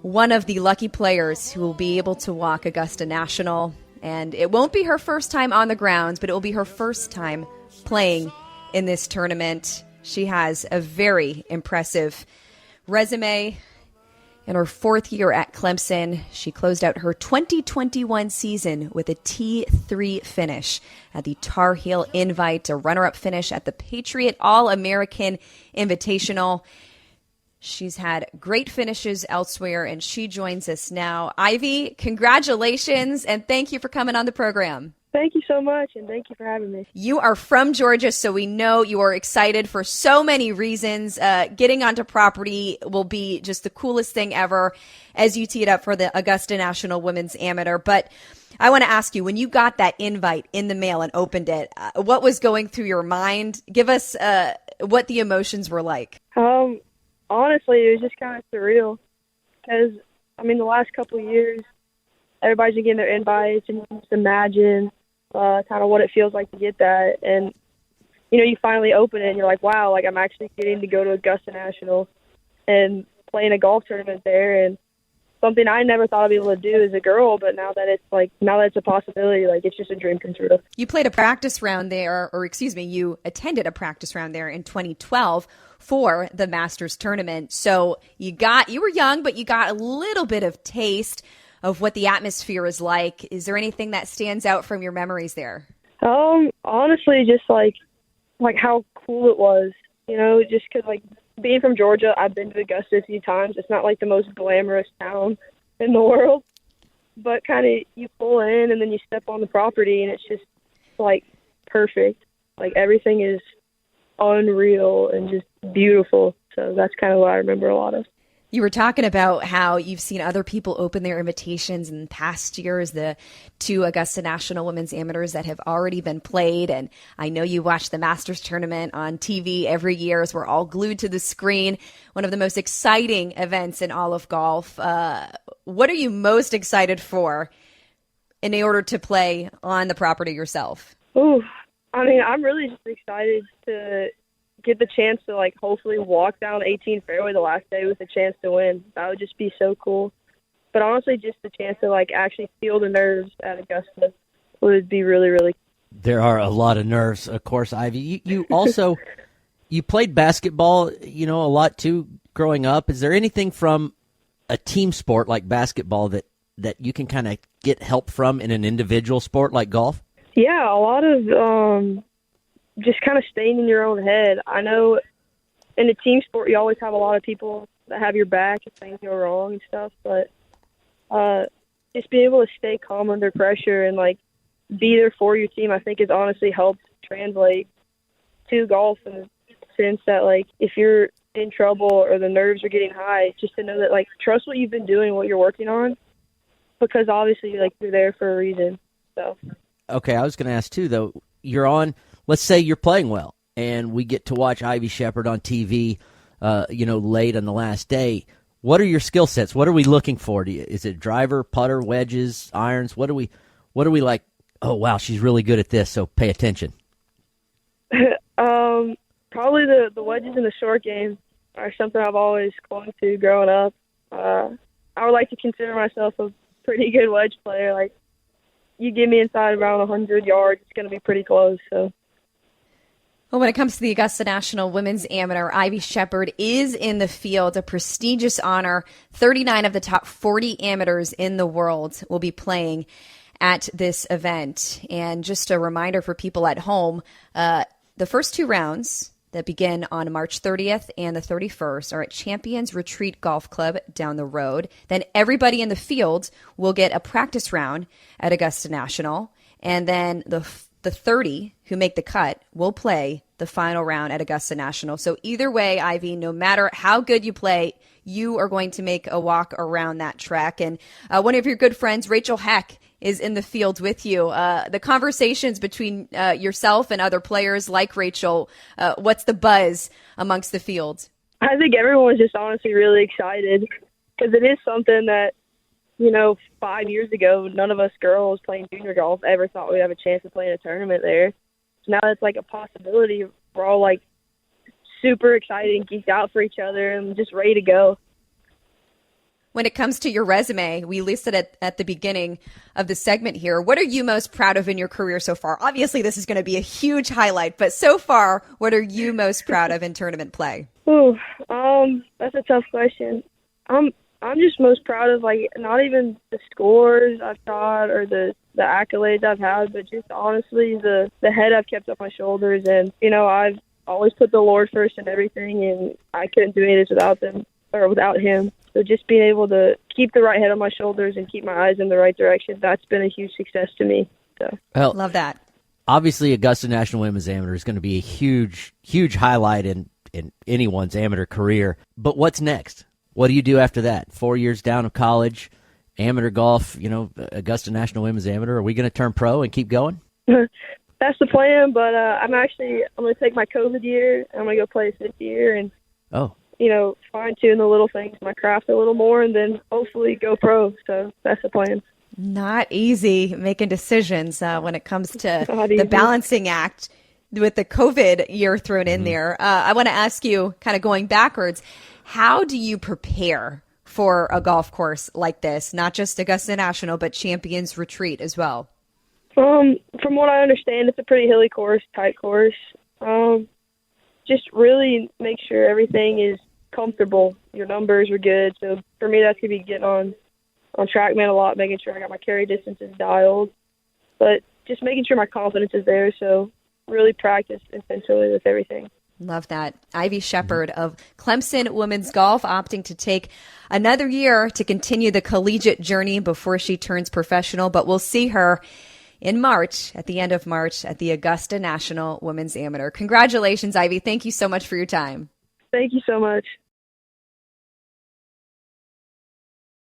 one of the lucky players who will be able to walk Augusta National. And it won't be her first time on the grounds, but it will be her first time playing in this tournament. She has a very impressive resume. In her fourth year at Clemson, she closed out her 2021 season with a T3 finish at the Tar Heel Invite, a runner-up finish at the Patriot All-American Invitational. She's had great finishes elsewhere, and she joins us now. Ivy, congratulations, and thank you for coming on the program. Thank you so much, and thank you for having me. You are from Georgia, so we know you are excited for so many reasons. Getting onto property will be just the coolest thing ever as you tee it up for the Augusta National Women's Amateur. But I want to ask you, when you got that invite in the mail and opened it, what was going through your mind? Give us what the emotions were like. Honestly, it was just kind of surreal because, the last couple of years, everybody's been getting their invites, and you can just imagine kind of what it feels like to get that. And, you finally open it, and you're like, wow, like I'm actually getting to go to Augusta National and play in a golf tournament there. And something I never thought I'd be able to do as a girl, but now that it's a possibility, it's just a dream come true. You played a practice round there, you attended a practice round there in 2012 for the Masters tournament. So you were young, but you got a little bit of taste of what the atmosphere is like. Is there anything that stands out from your memories there? Honestly, just like how cool it was, just because being from Georgia, I've been to Augusta a few times. It's not the most glamorous town in the world, but kind of you pull in and then you step on the property and it's just perfect. Everything is unreal and just beautiful. So that's kind of what I remember a lot of. You were talking about how you've seen other people open their invitations in past years, the two Augusta National Women's Amateurs that have already been played. And I know you watch the Masters tournament on TV every year as we're all glued to the screen. One of the most exciting events in all of golf. What are you most excited for in order to play on the property yourself? I'm really just excited to get the chance to hopefully walk down 18 fairway the last day with a chance to win. That would just be so cool. But honestly, just the chance to actually feel the nerves at Augusta would be really, really cool. There are a lot of nerves, of course, Ivy. You also you played basketball, a lot too growing up. Is there anything from a team sport like basketball that you can kind of get help from in an individual sport like golf? Yeah, a lot of just kind of staying in your own head. I know in a team sport, you always have a lot of people that have your back if things go wrong and stuff, but just being able to stay calm under pressure and be there for your team, I think has honestly helped translate to golf in the sense that if you're in trouble or the nerves are getting high, just to know that trust what you've been doing, what you're working on, because obviously you're there for a reason. So. Okay, I was going to ask too though. You're on. Let's say you're playing well, and we get to watch Ivy Shepherd on TV, late on the last day. What are your skill sets? What are we looking for? Is it driver, putter, wedges, irons? What are we like? Oh, wow, she's really good at this, so pay attention. Probably the wedges in the short game are something I've always clung to growing up. I would like to consider myself a pretty good wedge player. You give me inside around 100 yards, it's going to be pretty close, so. Well, when it comes to the Augusta National Women's Amateur, Ivy Shepherd is in the field, a prestigious honor. 39 of the top 40 amateurs in the world will be playing at this event. And just a reminder for people at home, the first two rounds that begin on March 30th and the 31st are at Champions Retreat Golf Club down the road. Then everybody in the field will get a practice round at Augusta National. And then the 30 who make the cut will play the final round at Augusta National. So either way, Ivy, no matter how good you play, you are going to make a walk around that track. And one of your good friends, Rachel Heck, is in the field with you. The conversations between yourself and other players like Rachel, what's the buzz amongst the field? I think everyone's just honestly really excited because it is something that, 5 years ago, none of us girls playing junior golf ever thought we'd have a chance to play in a tournament there. So now it's a possibility. We're all super excited and geeked out for each other and just ready to go. when it comes to your resume, we listed it at the beginning of the segment here. What are you most proud of in your career so far? Obviously, this is going to be a huge highlight, but so far, what are you most proud of in tournament play? Ooh, that's a tough question. I'm just most proud of, like, not even the scores I've shot or the accolades I've had, but just honestly the head I've kept up my shoulders. And, you know, I've always put the Lord first in everything, and I couldn't do any of this without him. So just being able to keep the right head on my shoulders and keep my eyes in the right direction, that's been a huge success to me. So Well, love that. Obviously, Augusta National Women's Amateur is going to be a huge, huge highlight in anyone's amateur career. But what's next? What do you do after that? 4 years down of college, amateur golf, you know, Augusta National Women's Amateur. Are we going to turn pro and keep going? that's the plan, but I'm going to take my COVID year, and I'm going to go play a fifth year and, you know, fine-tune the little things, my craft a little more, and then hopefully go pro. So that's the plan. Not easy making decisions when it comes to the balancing act with the COVID year thrown in there. I want to ask you, kind of going backwards, how do you prepare for a golf course like this? Not just Augusta National, but Champions Retreat as well. From what I understand, it's a pretty hilly course, tight course. Just really make sure everything is comfortable. Your numbers are good. So for me, that's going to be getting on TrackMan a lot, making sure I got my carry distances dialed. But just making sure my confidence is there. So really practice intensely with everything. Love that. Ivy Shepard of Clemson Women's Golf opting to take another year to continue the collegiate journey before she turns professional. But we'll see her in March, at the end of March, at the Augusta National Women's Amateur. Congratulations, Ivy. Thank you so much for your time. Thank you so much.